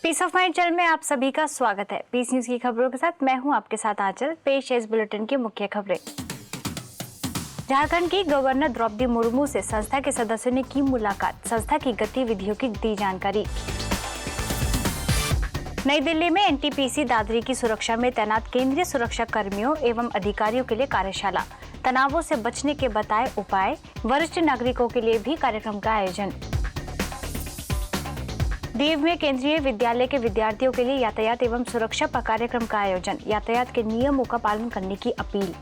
Piece of mind channel में आप सभी का स्वागत है। पीस न्यूज की खबरों के साथ मैं हूं आपके साथ आंचल। पेश है इस बुलेटिन की मुख्य खबरें। झारखंड की गवर्नर द्रौपदी मुर्मू से संस्था के सदस्यों ने की मुलाकात, संस्था की गतिविधियों की दी जानकारी। नई दिल्ली में एनटीपीसी दादरी की सुरक्षा में तैनात केंद्रीय सुरक्षा कर्मियों एवं अधिकारियों के लिए कार्यशाला, तनावों से बचने के बताए उपाय, वरिष्ठ नागरिकों के लिए भी कार्यक्रम का आयोजन। दीव में केंद्रीय विद्यालय के विद्यार्थियों के लिए यातायात एवं सुरक्षा पर कार्यक्रम का आयोजन, यातायात के नियमों का पालन करने की अपील।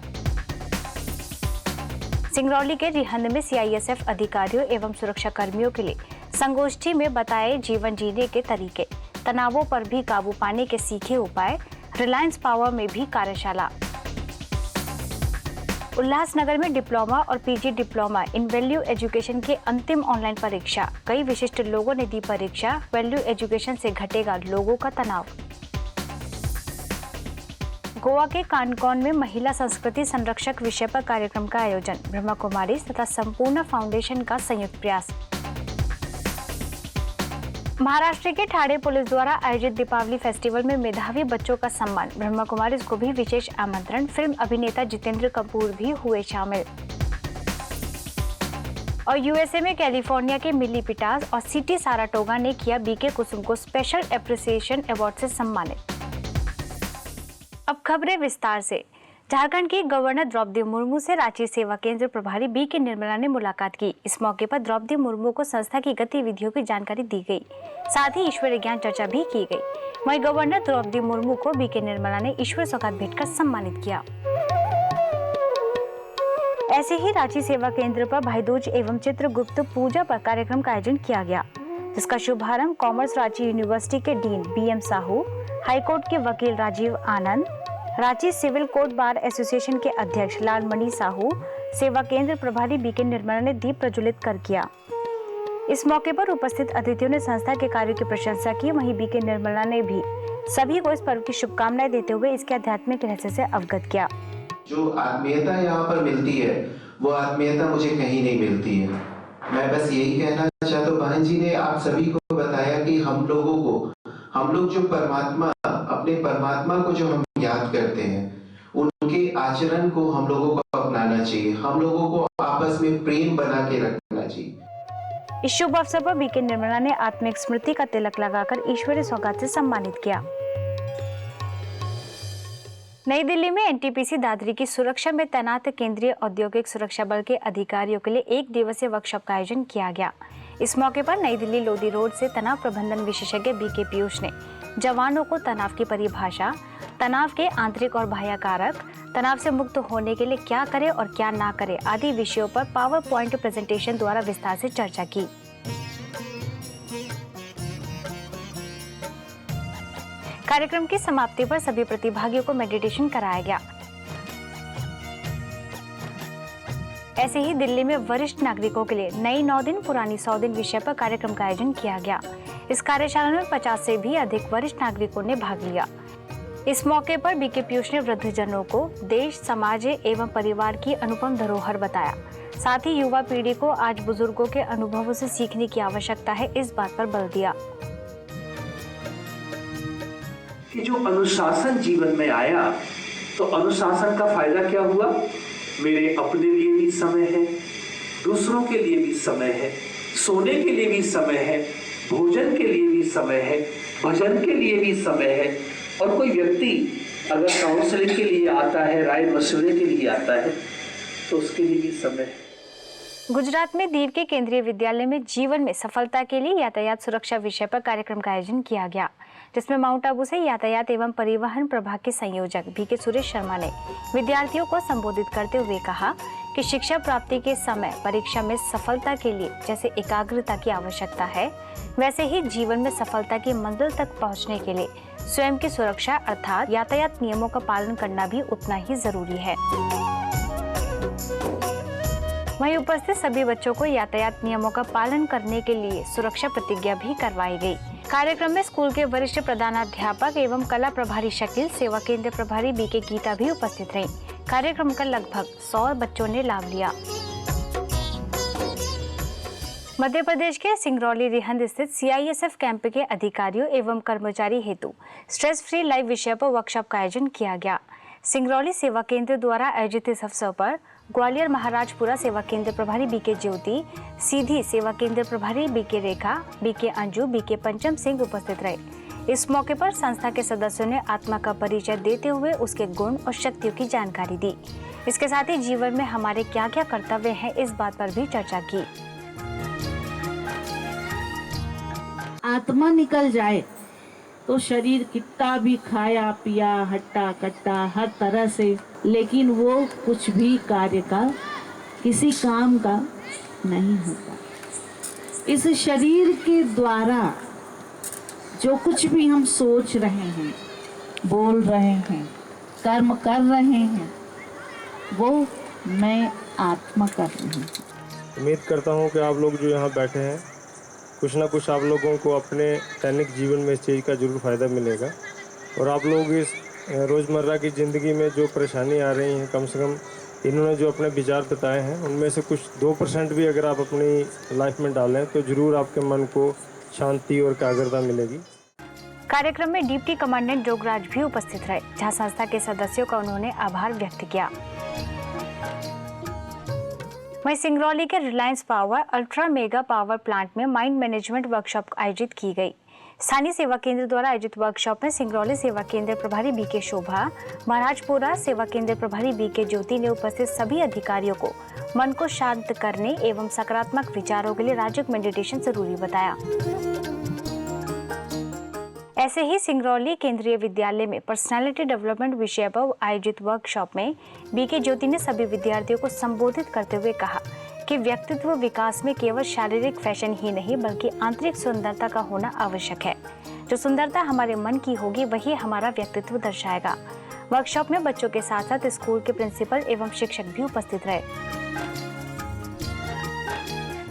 सिंगरौली के रिहंद में सीआईएसएफ अधिकारियों एवं सुरक्षा कर्मियों के लिए संगोष्ठी में बताए जीवन जीने के तरीके, तनावों पर भी काबू पाने के सीखे उपाय। रिलायंस पावर में भी कार्यशाला। उल्लासनगर में डिप्लोमा और PG diploma in value education की अंतिम ऑनलाइन परीक्षा, कई विशिष्ट लोगों ने दी परीक्षा। वैल्यू एजुकेशन से घटेगा लोगों का तनाव। गोवा के कानकॉन में महिला संस्कृति संरक्षक विषय पर कार्यक्रम का आयोजन, ब्रह्मा कुमारी तथा संपूर्ण फाउंडेशन का संयुक्त प्रयास। महाराष्ट्र के ठाणे पुलिस द्वारा आयोजित दीपावली फेस्टिवल में मेधावी बच्चों का सम्मान, ब्रह्मा कुमारी को भी विशेष आमंत्रण। फिल्म अभिनेता जितेंद्र कपूर भी हुए शामिल। और यूएसए में कैलिफोर्निया के मिली पिटास और सिटी साराटोगा ने किया बीके कुसुम को स्पेशल एप्रिसिएशन अवार्ड से सम्मानित। अब खबरें विस्तार से। झारखंड की गवर्नर द्रौपदी मुर्मू से रांची सेवा केंद्र प्रभारी बीके निर्मला ने मुलाकात की। इस मौके पर द्रौपदी मुर्मू को संस्था की गतिविधियों की जानकारी दी गई, साथ ही ईश्वर ज्ञान चर्चा भी की गई। वहीं गवर्नर द्रौपदी मुर्मू को बीके निर्मला ने ईश्वर सौगात भेंटकर सम्मानित किया। ऐसे ही रांची सेवा केंद्र पर भाई दूज एवं चित्रगुप्त पूजा पर कार्यक्रम का आयोजन किया गया, जिसका शुभारंभ कॉमर्स रांची यूनिवर्सिटी के डीन बीएम साहू, हाईकोर्ट के वकील Rajiv Anand, Ranchi civil court bar association के अध्यक्ष लालमणि साहू, सेवा केंद्र प्रभारी बीके निर्मला ने दीप प्रज्वलित कर किया। इस मौके पर उपस्थित अतिथियों ने संस्था के कार्यों की प्रशंसा की। वहीं बीके निर्मला ने भी सभी को इस पर्व की शुभकामनाएं देते हुए इसके आध्यात्मिक रहस्य से अवगत किया। जो आत्मीयता यहाँ पर मिलती है वो आत्मीयता मुझे कहीं नहीं मिलती है। मैं बस यही कहना चाहता हूँ, बहन जी ने आप सभी को बताया कि हम लोग जो परमात्मा, अपने परमात्मा को जो हम याद करते हैं, उनके आचरण को हम लोगों को अपनाना चाहिए। हम लोगों को आपस में प्रेम बना के रखना चाहिए। इस शुभ अवसर पर बीके निर्मला ने आत्मिक स्मृति का तिलक लगाकर ईश्वरीय सौगात से सम्मानित किया। नई दिल्ली में एनटीपीसी दादरी की सुरक्षा में तैनात केंद्रीय औद्योगिक सुरक्षा बल के अधिकारियों के लिए एक दिवसीय वर्कशॉप का आयोजन किया गया। इस मौके पर नई दिल्ली लोधी रोड से तनाव प्रबंधन विशेषज्ञ बीके पीयूष ने जवानों को तनाव की परिभाषा, तनाव के आंतरिक और बाह्य कारक, तनाव से मुक्त होने के लिए क्या करें और क्या ना करें आदि विषयों पर पावर पॉइंट प्रेजेंटेशन द्वारा विस्तार से चर्चा की। कार्यक्रम की समाप्ति पर सभी प्रतिभागियों को मेडिटेशन कराया गया। ऐसे ही दिल्ली में वरिष्ठ नागरिकों के लिए नई 9 दिन पुरानी 100 दिन विषय पर कार्यक्रम का आयोजन किया गया। इस कार्यशाला में 50 से भी अधिक वरिष्ठ नागरिकों ने भाग लिया। इस मौके पर बीके पीयूष ने वृद्धजनों को देश, समाज एवं परिवार की अनुपम धरोहर बताया। साथ ही युवा पीढ़ी को आज बुजुर्गों के अनुभवों से सीखने की आवश्यकता है, इस बात पर बल दिया कि जो अनुशासन जीवन में आया तो अनुशासन का फायदा क्या हुआ? मेरे अपने लिए भी समय है, दूसरों के लिए भी समय है, सोने के लिए भी समय है, भोजन के लिए भी समय है, भजन के लिए भी समय है। और कोई व्यक्ति अगर काउंसलिंग के लिए आता है, राय मशवरे के लिए आता है, तो उसके लिए भी समय है। गुजरात में दीव के केंद्रीय विद्यालय में जीवन में सफलता के लिए यातायात सुरक्षा विषय पर कार्यक्रम का आयोजन किया गया, जिसमें माउंट आबू से यातायात एवं परिवहन प्रभाग के संयोजक बीके सुरेश शर्मा ने विद्यार्थियों को संबोधित करते हुए कहा कि शिक्षा प्राप्ति के समय परीक्षा में सफलता के लिए जैसे एकाग्रता की आवश्यकता है, वैसे ही जीवन में सफलता की मंजिल तक पहुंचने के लिए स्वयं की सुरक्षा अर्थात यातायात नियमों का पालन करना भी उतना ही जरूरी है। वहीं उपस्थित सभी बच्चों को यातायात नियमों का पालन करने के लिए सुरक्षा प्रतिज्ञा भी करवाई गई। कार्यक्रम में स्कूल के वरिष्ठ प्रधानाध्यापक एवं कला प्रभारी शकील, सेवा केंद्र प्रभारी बीके गीता भी उपस्थित रहीं। कार्यक्रम का लगभग 100 बच्चों ने लाभ लिया। मध्य प्रदेश के सिंगरौली रिहंद स्थित CISF कैंप के अधिकारियों एवं कर्मचारी हेतु स्ट्रेस फ्री लाइफ विषय पर वर्कशॉप का आयोजन किया गया। सिंगरौली सेवा केंद्र द्वारा आयोजित इस अवसर पर ग्वालियर महाराजपुरा सेवा केंद्र प्रभारी BK ज्योति, सीधी सेवा केंद्र प्रभारी BK रेखा, BK अंजू, BK पंचम सिंह उपस्थित रहे। इस मौके पर संस्था के सदस्यों ने आत्मा का परिचय देते हुए उसके गुण और शक्तियों की जानकारी दी। इसके साथ ही जीवन में हमारे क्या क्या कर्तव्य हैं, इस बात पर भी चर्चा की। आत्मा निकल जाए तो शरीर कितना भी खाया पिया हट्टा कट्टा हर तरह से, लेकिन वो कुछ भी कार्य का, किसी काम का नहीं होता। इस शरीर के द्वारा जो कुछ भी हम सोच रहे हैं, बोल रहे हैं, कर्म कर रहे हैं, वो मैं आत्मा कर रही हूँ। उम्मीद करता हूँ कि आप लोग जो यहाँ बैठे हैं, कुछ ना कुछ आप लोगों को अपने दैनिक जीवन में इस चीज़ का ज़रूर फ़ायदा मिलेगा। और आप लोग इस रोज़मर्रा की ज़िंदगी में जो परेशानी आ रही हैं, कम से कम इन्होंने जो अपने विचार बताए हैं उनमें से कुछ 2% भी अगर आप अपनी लाइफ में डालें तो ज़रूर आपके मन को शांति और एकाग्रता मिलेगी। कार्यक्रम में डिप्टी कमांडेंट जोगराज भी उपस्थित रहे, जहां संस्था के सदस्यों का उन्होंने आभार व्यक्त किया। वहीं सिंगरौली के Reliance power ultra mega power plant में माइंड मैनेजमेंट वर्कशॉप आयोजित की गई। स्थानीय सेवा केंद्र द्वारा आयोजित वर्कशॉप में सिंगरौली सेवा केंद्र प्रभारी BK शोभा, महाराजपुरा सेवा केंद्र प्रभारी BK ज्योति ने उपस्थित सभी अधिकारियों को मन को शांत करने एवं सकारात्मक विचारों के लिए राजयोग मेडिटेशन जरूरी बताया। ऐसे ही सिंगरौली केंद्रीय विद्यालय में पर्सनालिटी डेवलपमेंट विषय पर आयोजित वर्कशॉप में BK ज्योति ने सभी विद्यार्थियों को संबोधित करते हुए कहा कि व्यक्तित्व विकास में केवल शारीरिक फैशन ही नहीं बल्कि आंतरिक सुंदरता का होना आवश्यक है। जो सुंदरता हमारे मन की होगी वही हमारा व्यक्तित्व दर्शाएगा। वर्कशॉप में बच्चों के साथ साथ स्कूल के प्रिंसिपल एवं शिक्षक भी उपस्थित रहे।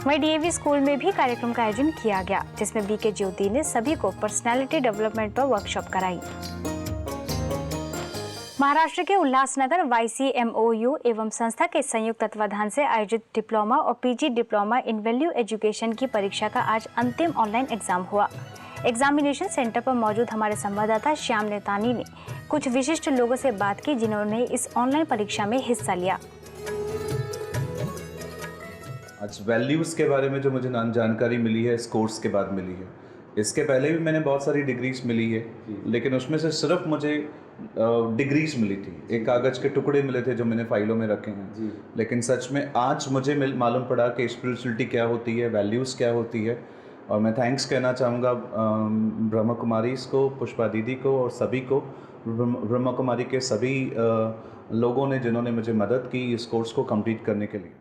वहीं DAV स्कूल में भी कार्यक्रम का आयोजन किया गया, जिसमें BK ज्योति ने सभी को पर्सनालिटी डेवलपमेंट पर वर्कशॉप कराई। महाराष्ट्र के उल्लासनगर YCMOU एवं संस्था के संयुक्त तत्वाधान से आयोजित डिप्लोमा और PG diploma in value education की परीक्षा का आज अंतिम ऑनलाइन एग्जाम हुआ। एग्जामिनेशन सेंटर पर मौजूद हमारे संवाददाता श्याम नेतानी ने कुछ विशिष्ट लोगों से बात की, जिन्होंने इस ऑनलाइन परीक्षा में हिस्सा लिया। आज वैल्यूज़ के बारे में जो मुझे जानकारी मिली है इस कोर्स के बाद मिली है। इसके पहले भी मैंने बहुत सारी डिग्रीज मिली है, लेकिन उसमें से सिर्फ मुझे डिग्रीज मिली थी, एक कागज़ के टुकड़े मिले थे जो मैंने फाइलों में रखे हैं। लेकिन सच में आज मुझे मालूम पड़ा कि स्पिरिचुअलिटी क्या होती है, वैल्यूज़ क्या होती है। और मैं थैंक्स कहना चाहूँगा ब्रह्मा कुमारीज़ को, पुष्पा दीदी को और सभी को, ब्रह्मा कुमारी के सभी लोगों ने जिन्होंने मुझे मदद की इस कोर्स को कंप्लीट करने के लिए।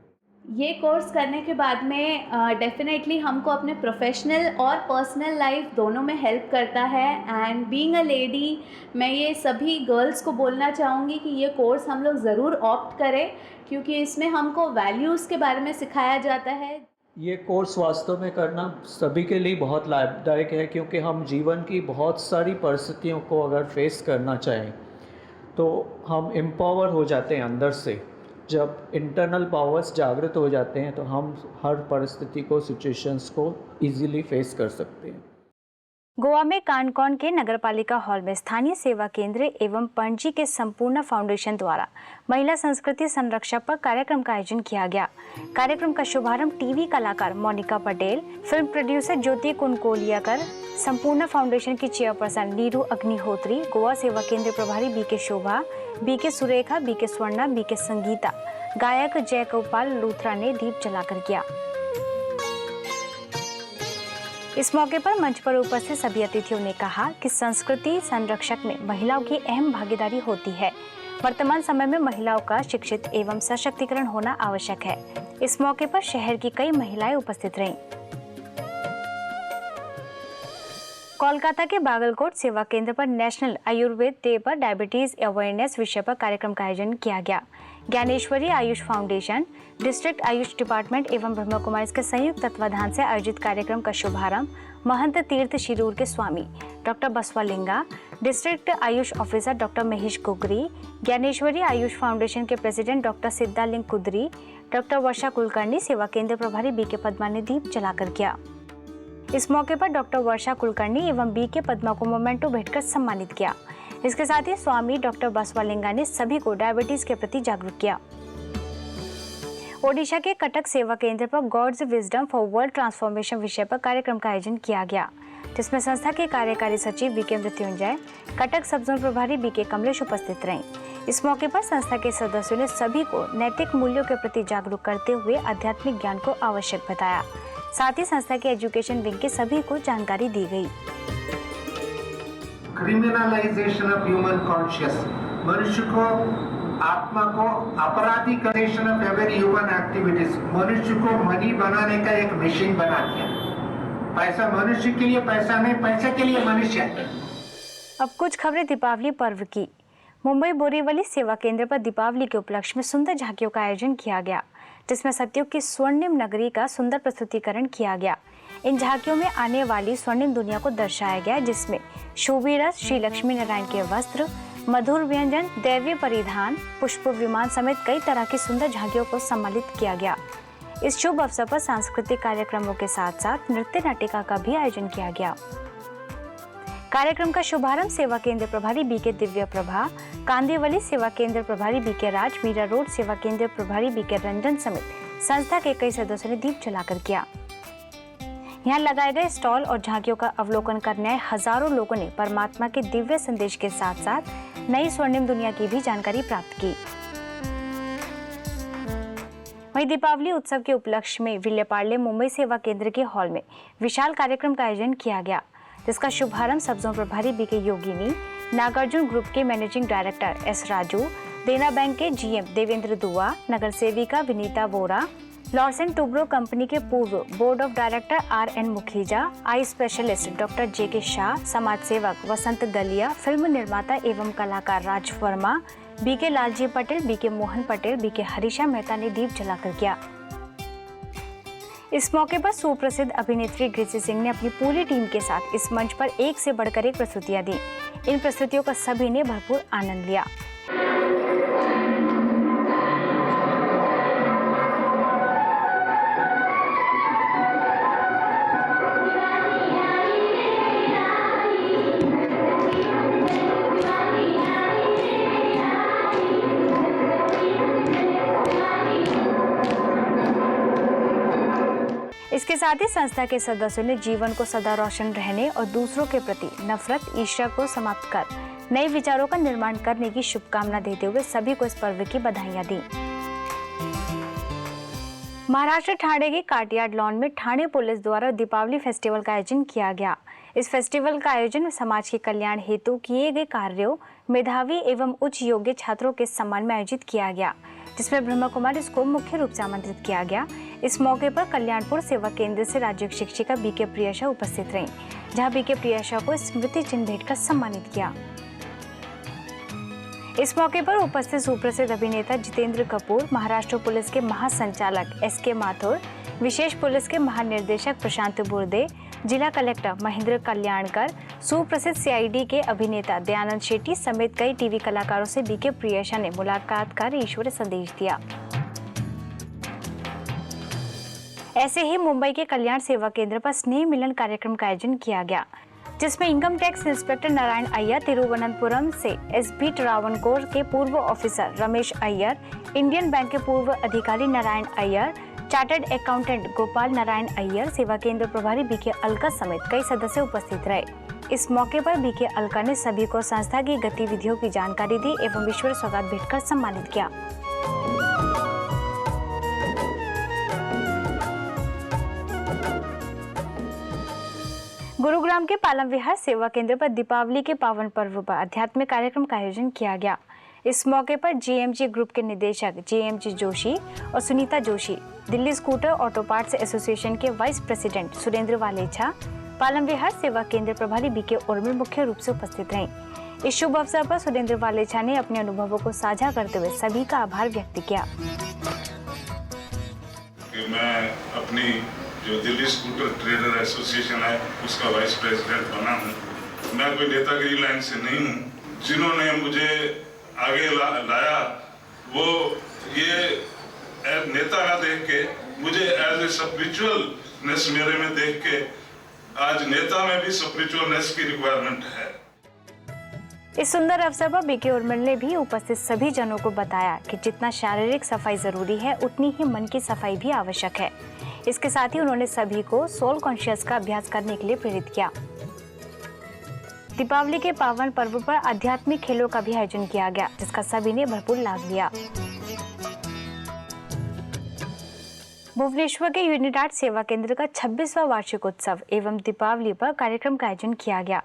ये कोर्स करने के बाद में डेफिनेटली हमको अपने प्रोफेशनल और पर्सनल लाइफ दोनों में हेल्प करता है। एंड बीइंग अ लेडी, मैं ये सभी गर्ल्स को बोलना चाहूँगी कि ये कोर्स हम लोग ज़रूर ऑप्ट करें, क्योंकि इसमें हमको वैल्यूज़ के बारे में सिखाया जाता है। ये कोर्स वास्तव में करना सभी के लिए बहुत लाभदायक है, क्योंकि हम जीवन की बहुत सारी परिस्थितियों को अगर फेस करना चाहें तो हम एम्पावर हो जाते हैं अंदर से। जब इंटरनल पावर्स जागृत हो जाते हैं तो हम हर परिस्थिति को, सिचुएशंस को इजीली फेस कर सकते हैं। गोवा में कानकौन के नगरपालिका हॉल में स्थानीय सेवा केंद्र एवं पणजी के संपूर्ण फाउंडेशन द्वारा महिला संस्कृति संरक्षण पर कार्यक्रम का आयोजन किया गया। कार्यक्रम का शुभारंभ टीवी कलाकार मोनिका पटेल, फिल्म प्रोड्यूसर ज्योति कुनकोलियाकर, संपूर्ण फाउंडेशन की चेयरपर्सन नीरू अग्निहोत्री, गोवा सेवा केंद्र प्रभारी BK शोभा, BK Surekha, BK Swarna, BK Sangeeta, गायक जय गोपाल लूथरा ने दीप जलाकर किया। इस मौके पर मंच पर उपस्थित सभी अतिथियों ने कहा कि संस्कृति संरक्षक में महिलाओं की अहम भागीदारी होती है। वर्तमान समय में महिलाओं का शिक्षित एवं सशक्तिकरण होना आवश्यक है। इस मौके पर शहर की कई महिलाएं उपस्थित रहीं। कोलकाता के बागलकोट सेवा केंद्र पर नेशनल आयुर्वेद डे पर डायबिटीज अवेयरनेस विषय पर कार्यक्रम का आयोजन किया गया। Dnyaneshwari AYUSH foundation, district Ayush department एवं ब्रह्मा कुमारीज के संयुक्त तत्वाधान से आयोजित कार्यक्रम का शुभारंभ महंत तीर्थ शिरूर के स्वामी doctor Basavalinga, district AYUSH officer doctor Mahesh Gogari, Dnyaneshwari AYUSH foundation के president doctor Siddhalinga Kudari, doctor Varsha Kulkarni, सेवा केंद्र प्रभारी बीके पद्मा ने दीप जलाकर किया। इस मौके पर डॉक्टर वर्षा कुलकर्णी एवं बीके पद्मा को मोमेंटो भेंटकर सम्मानित किया। इसके साथ ही स्वामी डॉक्टर बसवालिंगा ने सभी को डायबिटीज के प्रति जागरूक किया। ओडिशा के कटक सेवा केंद्र पर God's wisdom for world transformation विषय पर कार्यक्रम का आयोजन किया गया, जिसमें संस्था के कार्यकारी सचिव बीके मृत्युंजय, कटक सब जोन प्रभारी बीके कमलेश उपस्थित रहीं। इस मौके पर संस्था के सदस्यों ने सभी को नैतिक मूल्यों के प्रति जागरूक करते हुए आध्यात्मिक ज्ञान को आवश्यक बताया। साथ ही संस्था के एजुकेशन विंग के सभी को जानकारी दी गई। क्रिमिनलाइजेशन ऑफ ह्यूमन कॉन्शियस, मनुष्य को, आत्मा को अपराधीकरण ऑफ एवरी ह्यूमन एक्टिविटीज, मनुष्य को मनी बनाने का एक मशीन बना दिया। पैसा मनुष्य के लिए, पैसा नहीं पैसे के लिए मनुष्य। अब कुछ खबरें दीपावली पर्व की। मुंबई बोरीवली सेवा केंद्र पर दीपावली के उपलक्ष्य में सुंदर झांकियों का आयोजन किया गया, जिसमें सतयुग की स्वर्णिम नगरी का सुंदर प्रस्तुतिकरण किया गया। इन झांकियों में आने वाली स्वर्णिम दुनिया को दर्शाया गया, जिसमें शोभिरस, श्री लक्ष्मी नारायण के वस्त्र, मधुर व्यंजन, दैवीय परिधान, पुष्प विमान समेत कई तरह की सुंदर झांकियों को सम्मानित किया गया। इस शुभ अवसर पर सांस्कृतिक कार्यक्रमों के साथ साथ नृत्य नाटिका का भी आयोजन किया गया। कार्यक्रम का शुभारंभ सेवा केंद्र प्रभारी बीके दिव्य प्रभा, कांदीवली सेवा केंद्र प्रभारी बीके राज, मीरा रोड सेवा केंद्र प्रभारी बीके रंजन समेत संस्था के कई सदस्यों ने दीप जलाकर किया। यहाँ लगाए गए स्टॉल और झांकियों का अवलोकन करने आए हजारों लोगों ने परमात्मा के दिव्य संदेश के साथ साथ नई स्वर्णिम दुनिया की भी जानकारी प्राप्त की। वहीं दीपावली उत्सव के उपलक्ष्य में विल्यपार्ले मुंबई सेवा केंद्र के हॉल में विशाल कार्यक्रम का आयोजन किया गया, जिसका शुभारंभ सब जोन प्रभारी बीके योगिनी, नागार्जुन ग्रुप के managing director S Raju, Dena bank के जीएम देवेंद्र दुआ, नगर सेविका Vinita Vora, Larsen Toubro company के पूर्व board of director R N. Mukhija, eye specialist doctor J K. Shah, समाज सेवक वसंत गलिया, फिल्म निर्माता एवं कलाकार Raj Verma, BK Lalji Patel, BK Mohan Patel, BK Harisha Mehta ने दीप जलाकर किया। इस मौके पर सुप्रसिद्ध अभिनेत्री ग्रेसी सिंह ने अपनी पूरी टीम के साथ इस मंच पर एक से बढ़कर एक प्रस्तुतियां दी। इन प्रस्तुतियों का सभी ने भरपूर आनंद लिया। इसके साथ ही संस्था के सदस्यों ने जीवन को सदा रोशन रहने और दूसरों के प्रति नफरत, ईर्ष्या को समाप्त कर नए विचारों का निर्माण करने की शुभकामना देते हुए सभी को इस पर्व की बधाइयां दी। महाराष्ट्र ठाणे के कार्टयार्ड लॉन में ठाणे पुलिस द्वारा दीपावली फेस्टिवल का आयोजन किया गया। इस फेस्टिवल का आयोजन समाज के कल्याण हेतु किए गए कार्यों, मेधावी एवं उच्च योग्य छात्रों के सम्मान में आयोजित किया गया, जिसमें ब्रह्मा कुमारी को मुख्य रूप से आमंत्रित किया गया। इस मौके पर कल्याणपुर सेवा केंद्र से राज्य शिक्षिका बीके प्रियशा उपस्थित रहीं, जहां बीके प्रियशा को स्मृति चिन्ह भेंटकर सम्मानित किया। इस मौके पर उपस्थित सुप्रसिद्ध अभिनेता जितेंद्र कपूर, महाराष्ट्र पुलिस के महासंचालक एस.के. माथुर, विशेष पुलिस के महानिर्देशक प्रशांत बुर्दे, जिला कलेक्टर महेंद्र कल्याणकर, सुप्रसिद्ध सीआईडी के अभिनेता दयानंद शेट्टी समेत कई टीवी कलाकारों से बीके प्रियशा ने मुलाकात कर ईश्वर संदेश दिया। ऐसे ही मुंबई के कल्याण सेवा केंद्र पर स्नेह मिलन कार्यक्रम का आयोजन किया गया, जिसमें income tax inspector Narayan Iyer, Thiruvananthapuram से एसबी ट्रावनकोर के पूर्व officer Ramesh Iyer, Indian bank के पूर्व अधिकारी नारायण अय्यर, चार्टर्ड अकाउंटेंट गोपाल नारायण अय्यर, सेवा केंद्र प्रभारी बीके अलका समेत कई सदस्य उपस्थित रहे। इस मौके पर बीके अलका ने सभी को संस्था की गतिविधियों की जानकारी दी एवं ईश्वर सौगात भेंटकर सम्मानित किया। गुरुग्राम के पालम विहार सेवा केंद्र पर दीपावली के पावन पर्व पर आध्यात्मिक कार्यक्रम का आयोजन किया गया। इस मौके पर जेएमजी ग्रुप के निदेशक जेएमजी जोशी और Sunita Joshi, Delhi scooter auto parts association के वाइस प्रेसिडेंट सुरेंद्र वालेछा, पालम विहार सेवा केंद्र प्रभारी बीके उर्मिल मुख्य रूप से उपस्थित रहीं। इस शुभ अवसर पर सुरेंद्र वालेछा ने अपने अनुभवों को साझा करते हुए सभी का आभार व्यक्त किया। मैं अपनी जो दिल्ली स्कूटर ट्रेडर एसोसिएशन है उसका वाइस प्रेसिडेंट बना हूँ। मैं कोई नेतागिरी लाइन से नहीं हूँ। जिन्होंने मुझे आगे लाया वो ये नेता ना देख के मुझे एज ए स्पिरिचुअलनेस मेरे में देख के आज नेता में भी स्पिरिचुअलनेस की रिक्वायरमेंट है। इस सुंदर अवसर पर बीके उर्मिल ने भी उपस्थित सभी जनों को बताया कि जितना शारीरिक सफाई जरूरी है उतनी ही मन की सफाई भी आवश्यक है। इसके साथ ही उन्होंने सभी को सोल कॉन्शियस का अभ्यास करने के लिए प्रेरित किया। दीपावली के पावन पर्व पर आध्यात्मिक खेलों का भी आयोजन किया गया, जिसका सभी ने भरपूर लाभ लिया। भुवनेश्वर के यूनिडार्ट सेवा केंद्र का 26वां वार्षिक उत्सव एवं दीपावली पर कार्यक्रम का आयोजन किया गया।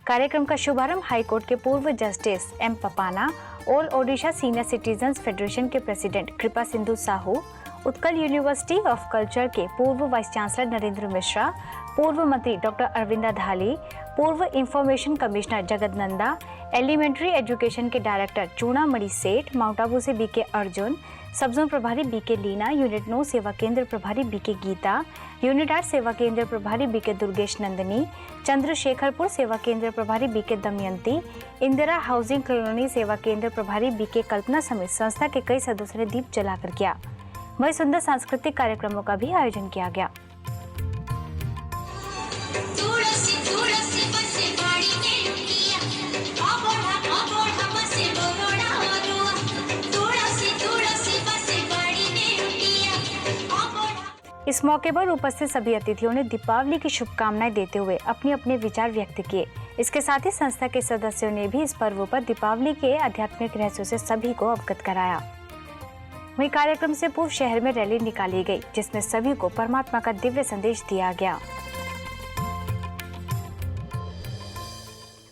कार्यक्रम का शुभारंभ हाईकोर्ट के पूर्व justice M Papana, all Odisha senior citizens federation के president Kripa Sindhu Sahu, Utkal university of culture के पूर्व वाइस चांसलर नरेंद्र मिश्रा, पूर्व मंत्री डॉक्टर अरविंदा धाली, पूर्व इंफॉर्मेशन कमिश्नर जगत नंदा, एलिमेंट्री एजुकेशन के डायरेक्टर चूड़ामणि सेठ, माउंट आबू से बीके अर्जुन, सब जोन प्रभारी बीके लीना, यूनिट 9 सेवा केंद्र प्रभारी बीके गीता, यूनिट 8 सेवा केंद्र प्रभारी बीके दुर्गेश नंदिनी, चंद्रशेखरपुर सेवा केंद्र प्रभारी BK Damayanti, Indira housing colony सेवा केंद्र प्रभारी बीके कल्पना समेत संस्था के कई सदस्यों ने दीप जलाकर किया। वहीं सुंदर सांस्कृतिक कार्यक्रमों का भी आयोजन किया गया। इस मौके पर उपस्थित सभी अतिथियों ने दीपावली की शुभकामनाएं देते हुए अपने अपने विचार व्यक्त किए। इसके साथ ही संस्था के सदस्यों ने भी इस पर्व पर दीपावली के आध्यात्मिक रहस्यों से सभी को अवगत कराया। वहीं कार्यक्रम से पूर्व शहर में रैली निकाली गई, जिसमें सभी को परमात्मा का दिव्य संदेश दिया गया।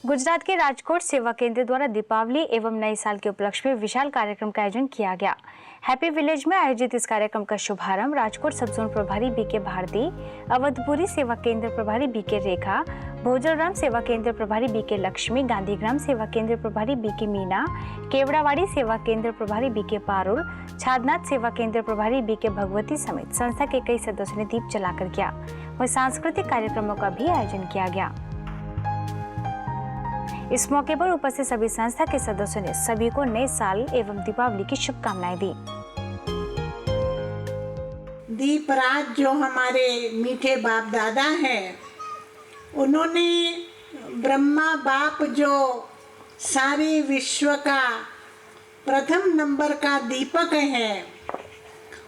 गुजरात के राजकोट सेवा केंद्र द्वारा दीपावली एवं नए साल के उपलक्ष्य में विशाल कार्यक्रम का आयोजन किया गया। हैप्पी विलेज में आयोजित इस कार्यक्रम का शुभारंभ राजकोट सब जोन प्रभारी बीके भारती, अवधपुरी सेवा केंद्र प्रभारी बीके रेखा, भोजलराम सेवा केंद्र प्रभारी बीके लक्ष्मी, गांधीग्राम सेवा केंद्र प्रभारी बीके मीना, केवड़ावाड़ी सेवा केंद्र प्रभारी बीके पारुल, छादनाथ सेवा केंद्र प्रभारी बीके भगवती समेत संस्था के कई सदस्यों ने दीप जलाकर किया। वहीं सांस्कृतिक कार्यक्रमों का भी आयोजन किया गया। इस मौके पर उपस्थित सभी संस्था के सदस्यों ने सभी को नए साल एवं दीपावली की शुभकामनाएं दी। दीपराज जो हमारे मीठे बाप दादा हैं, उन्होंने ब्रह्मा बाप जो सारे विश्व का प्रथम नंबर का दीपक है,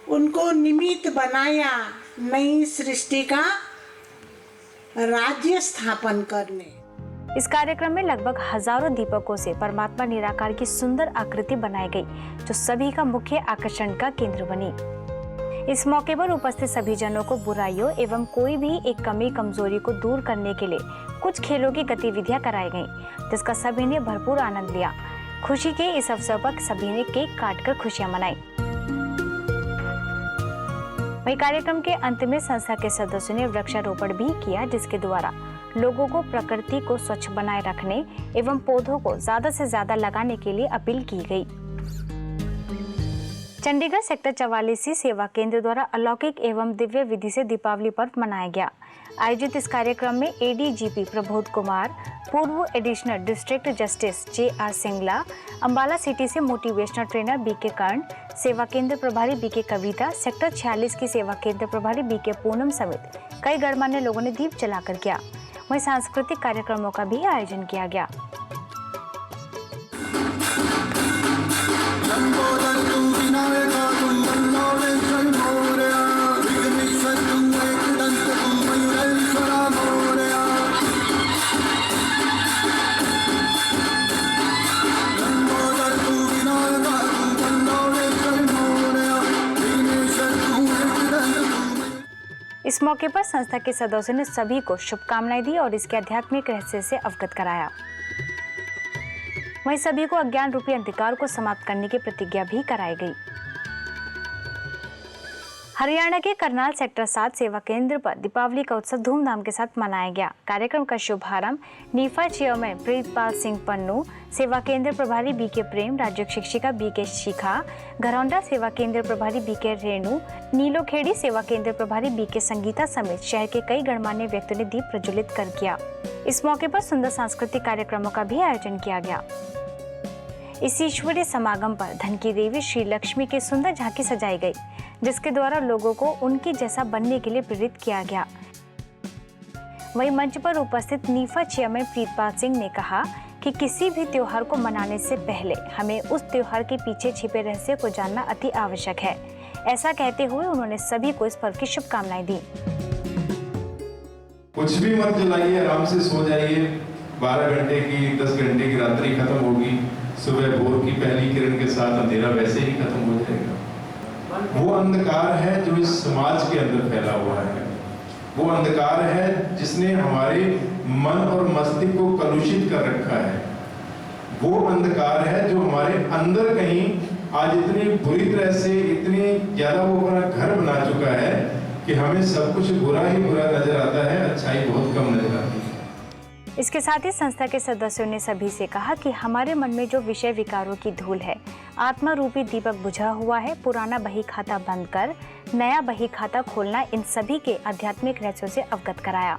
उनको निमित्त बनाया नई सृष्टि का राज्य स्थापन करने। इस कार्यक्रम में लगभग हजारों दीपकों से परमात्मा निराकार की सुंदर आकृति बनाई गई, जो सभी का मुख्य आकर्षण का केंद्र बनी। इस मौके पर उपस्थित सभी जनों को बुराइयों एवं कोई भी एक कमी कमजोरी को दूर करने के लिए कुछ खेलों की गतिविधियां कराई गईं, जिसका सभी ने भरपूर आनंद लिया। खुशी के इस अवसर पर सभी ने केक काटकर खुशियां मनाई। वहीं कार्यक्रम के अंत में संस्था के सदस्यों ने वृक्षारोपण भी किया, जिसके द्वारा लोगों को प्रकृति को स्वच्छ बनाए रखने एवं पौधों को ज्यादा से ज्यादा लगाने के लिए अपील की गई। चंडीगढ़ सेक्टर 44 सेवा केंद्र द्वारा अलौकिक एवं दिव्य विधि से दीपावली पर्व मनाया गया। आयोजित इस कार्यक्रम में एडीजीपी प्रबोध कुमार, पूर्व additional district justice JR Singla, Ambala city से मोटिवेशनल ट्रेनर बीके कर्ण, सेवा केंद्र प्रभारी बीके कविता, सेक्टर 46 की सेवा केंद्र प्रभारी बीके पूनम समेत कई गणमान्य लोगों ने दीप जलाकर किया। वहीं सांस्कृतिक कार्यक्रमों का भी आयोजन किया गया। इस मौके पर संस्था के सदस्यों ने सभी को शुभकामनाएं दी और इसके आध्यात्मिक रहस्य से अवगत कराया। वहीं सभी को अज्ञान रूपी अंधकार को समाप्त करने की प्रतिज्ञा भी कराई गई। हरियाणा के करनाल सेक्टर 7 सेवा केंद्र पर दीपावली का उत्सव धूमधाम के साथ मनाया गया। कार्यक्रम का शुभारंभ नीफा चेयरमैन प्रीतपाल सिंह पन्नू, सेवा केंद्र प्रभारी बीके प्रेम, राज्य शिक्षिका बीके शिखा, घरौंडा सेवा केंद्र प्रभारी बीके रेणु, नीलोखेड़ी सेवा केंद्र प्रभारी बीके संगीता समेत शहर के कई गणमान्य व्यक्तियों ने दीप प्रज्वलित कर किया। इस मौके पर सुंदर सांस्कृतिक कार्यक्रमों का भी आयोजन किया गया। इस ईश्वरीय समागम पर धन की देवी श्री लक्ष्मी की सुंदर झांकी सजाई गई, जिसके द्वारा लोगों को उनकी जैसा बनने के लिए प्रेरित किया गया। वहीं मंच पर उपस्थित नीफा चेयरमैन प्रीतपाल सिंह ने कहा कि किसी भी त्योहार को मनाने से पहले हमें उस त्योहार के पीछे छिपे रहस्य को जानना अति आवश्यक है। ऐसा कहते हुए उन्होंने सभी को इस पर्व की शुभकामनाएं दी। कुछ भी मत जलाइए, आराम से सो जाइए। 12 घंटे की 10 घंटे की रात्रि खत्म होगी, सुबह भोर की पहली किरण के साथ अंधेरा वैसे ही खत्म हो जाएगा। वो अंधकार है जो इस समाज के अंदर फैला हुआ है, वो अंधकार है जिसने हमारे मन और मस्तिष्क को कलुषित कर रखा है। वो अंधकार है जो हमारे अंदर कहीं आज इतनी बुरी तरह से, इतनी ज्यादा वो अपना घर बना चुका है कि हमें सब कुछ बुरा ही बुरा नजर आता है, अच्छाई बहुत कम नजर आती है। इसके साथ ही संस्था के सदस्यों ने सभी से कहा कि हमारे मन में जो विषय विकारों की धूल है, आत्मा रूपी दीपक बुझा हुआ है। पुराना बही खाता बंद कर नया बही खाता खोलना इन सभी के आध्यात्मिक रहस्यों से अवगत कराया।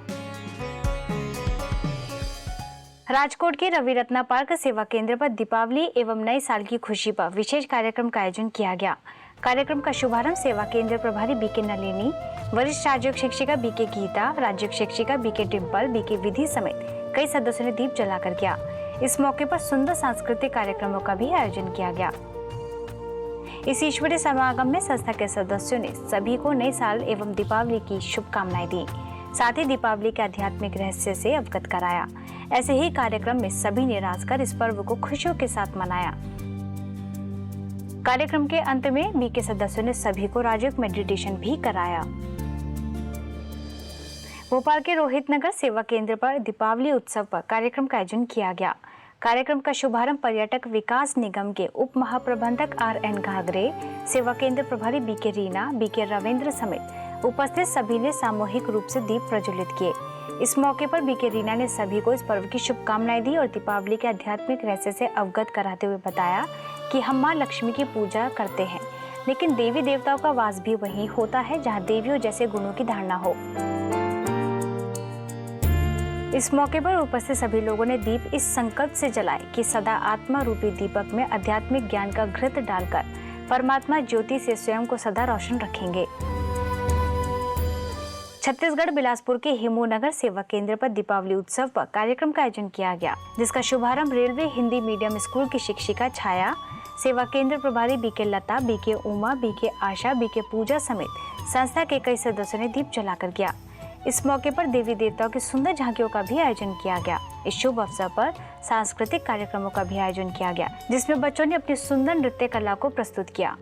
राजकोट के रवि रत्ना पार्क सेवा केंद्र पर दीपावली एवं नए साल की खुशी पर विशेष कार्यक्रम का आयोजन किया गया। कार्यक्रम का शुभारंभ सेवा केंद्र प्रभारी बीके नलिनी, वरिष्ठ राज्य शिक्षिका बीके गीता, राज्य शिक्षिका बीके डिम्पल, बीके विधि समेत कई सदस्यों ने दीप जलाकर किया। इस मौके पर सुंदर सांस्कृतिक कार्यक्रमों का भी आयोजन किया गया। इस ईश्वरीय समागम में संस्था के सदस्यों ने सभी को नए साल एवं दीपावली की शुभकामनाएं दी, साथ ही दीपावली के आध्यात्मिक रहस्य से अवगत कराया। ऐसे ही कार्यक्रम में सभी ने राजकर इस पर्व को खुशियों के साथ मनाया। कार्यक्रम के अंत में बीके सदस्यों ने सभी को राजयोग मेडिटेशन भी कराया। भोपाल के रोहित नगर सेवा केंद्र पर दीपावली उत्सव पर कार्यक्रम का आयोजन किया गया। कार्यक्रम का शुभारंभ पर्यटक विकास निगम के उप महाप्रबंधक RN घाघरे, सेवा केंद्र प्रभारी बीके रीना, बीके रविंद्र समेत उपस्थित सभी ने सामूहिक रूप से दीप प्रज्वलित किए। इस मौके पर बीके रीना ने सभी को इस पर्व की शुभकामनाएं दी और दीपावली के आध्यात्मिक रहस्य से अवगत कराते हुए बताया कि हम मां लक्ष्मी की पूजा करते हैं, लेकिन देवी देवताओं का वास भी वहीं होता है जहां देवियों जैसे गुणों की धारणा हो। इस मौके पर उपस्थित सभी लोगों ने दीप इस संकल्प से जलाए कि सदा आत्मा रूपी दीपक में आध्यात्मिक ज्ञान का घृत डालकर परमात्मा ज्योति से स्वयं को सदा रोशन रखेंगे। छत्तीसगढ़ बिलासपुर के हिमू नगर सेवा केंद्र पर दीपावली उत्सव पर कार्यक्रम का आयोजन किया गया, जिसका शुभारंभ रेलवे हिंदी मीडियम स्कूल की शिक्षिका छाया, सेवा केंद्र प्रभारी बीके लता, बीके उमा, बीके आशा, बीके पूजा समेत संस्था के कई सदस्यों ने दीप जलाकर किया। इस मौके पर देवी देवताओं की सुंदर झांकियों का भी आयोजन किया गया। इस शुभ अवसर पर सांस्कृतिक कार्यक्रमों का भी आयोजन किया गया, जिसमें बच्चों ने अपनी सुंदर नृत्य कला को प्रस्तुत किया।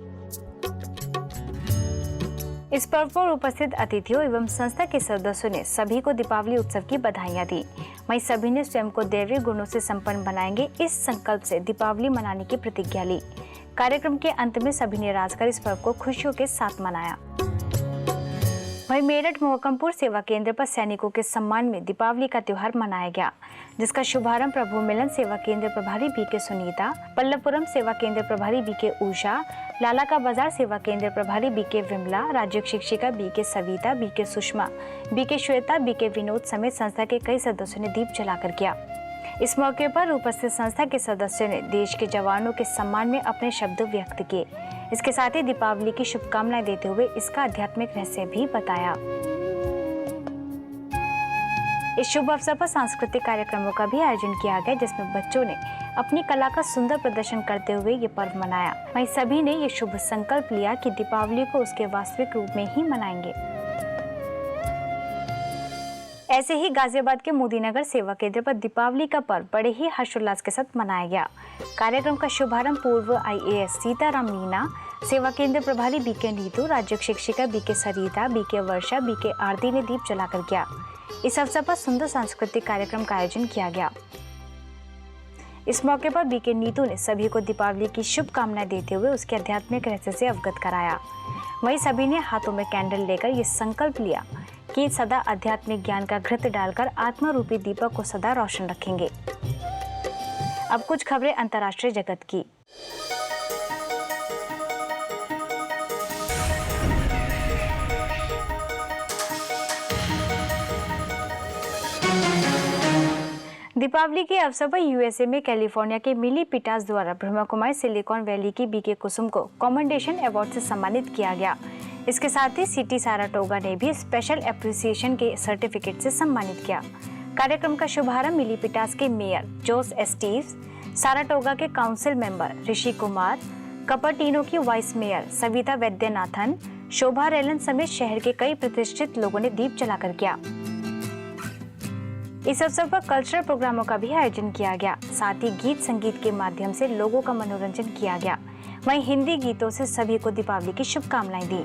इस पर्व पर उपस्थित अतिथियों एवं संस्था के सदस्यों ने सभी को दीपावली उत्सव की बधाइयां दी। वहीं सभी ने स्वयं को दैवीय गुणों से संपन्न बनाएंगे इस संकल्प से दीपावली मनाने की प्रतिज्ञा ली। कार्यक्रम के अंत में सभी ने राजकर इस पर्व को खुशियों के साथ मनाया। वहीं मेरठ मोहकमपुर सेवा केंद्र पर सैनिकों के सम्मान में दीपावली का त्योहार मनाया गया, जिसका शुभारंभ प्रभु मिलन सेवा केंद्र प्रभारी बीके सुनीता, पल्लवपुरम सेवा केंद्र प्रभारी बीके उषा, लाला का बाजार सेवा केंद्र प्रभारी बीके विमला, राज्य शिक्षिका BK Savita, BK Sushma, BK Shweta, BK Vinod समेत संस्था के कई सदस्यों ने दीप जलाकर किया। इस मौके पर उपस्थित संस्था के सदस्यों ने देश के जवानों के सम्मान में अपने शब्द व्यक्त किए। इसके साथ ही दीपावली की शुभकामनाएं देते हुए इसका आध्यात्मिक रहस्य भी बताया। इस शुभ अवसर पर सांस्कृतिक कार्यक्रमों का भी आयोजन किया गया, जिसमें बच्चों ने अपनी कला का सुंदर प्रदर्शन करते हुए ये पर्व मनाया। वहीं सभी ने ये शुभ संकल्प लिया कि दीपावली को उसके वास्तविक रूप में ही मनाएंगे। ऐसे ही गाजियाबाद के मोदीनगर सेवा केंद्र पर दीपावली का पर्व बड़े ही हर्षोल्लास के साथ मनाया गया। कार्यक्रम का शुभारंभ पूर्व IAS सीताराम मीना, सेवा केंद्र प्रभारी बीके नीतू, राज्य शिक्षिका बीके सरिता, बीके वर्षा, बीके आरती ने दीप जलाकर किया। इस अवसर पर सुंदर सांस्कृतिक कार्यक्रम का आयोजन किया गया। इस मौके पर बीके नीतू ने सभी को दीपावली की शुभकामनाएं देते हुए उसके आध्यात्मिक रहस्य से अवगत कराया। वहीं सभी ने हाथों में कैंडल लेकर ये संकल्प लिया कि सदा आध्यात्मिक ज्ञान का घृत डालकर आत्मा रूपी दीपक को सदा रोशन रखेंगे। अब कुछ खबरें अंतर्राष्ट्रीय जगत की। दीपावली के अवसर पर यूएसए में कैलिफोर्निया के मिली पिटास द्वारा ब्रह्मा कुमारी सिलिकॉन वैली की बीके कुसुम को कमेंडेशन अवार्ड से सम्मानित किया गया। इसके साथ ही सिटी साराटोगा ने भी स्पेशल एप्रिसिएशन के सर्टिफिकेट से सम्मानित किया। कार्यक्रम का शुभारंभ मिली पिटास के मेयर जोस एस्टीव्स, साराटोगा के काउंसिल मेंबर ऋषि कुमार, कपर्टिनो की वाइस मेयर सविता वैद्यनाथन, शोभा रेलन समेत शहर के कई प्रतिष्ठित लोगों ने दीप जलाकर किया। इस अवसर पर कल्चरल प्रोग्रामों का भी आयोजन किया गया। साथ ही गीत संगीत के माध्यम से लोगों का मनोरंजन किया गया। वहीं हिंदी गीतों से सभी को दीपावली की शुभकामनाएं दी।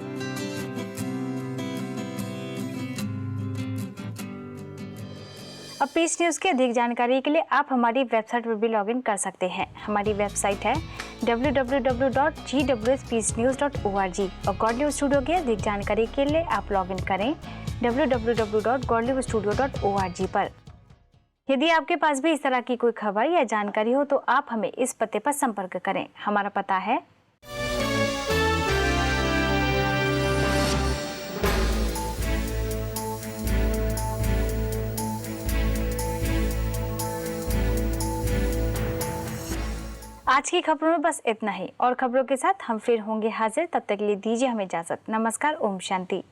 अब पीस न्यूज की अधिक जानकारी के लिए आप हमारी वेबसाइट पर भी लॉगिन कर सकते हैं। हमारी वेबसाइट है www.gwspeacenews.org और गॉडलिव स्टूडियो की अधिक जानकारी के लिए आप लॉगिन करें www.godlivstudio.org पर। यदि आपके पास भी इस तरह की कोई खबर या जानकारी हो तो आप हमें इस पते पर संपर्क करें। हमारा पता है आज की खबरों में बस इतना ही और खबरों के साथ हम फिर होंगे हाजिर। तब तक के लिए दीजिए हमें इजाजत। नमस्कार, ओम शांति।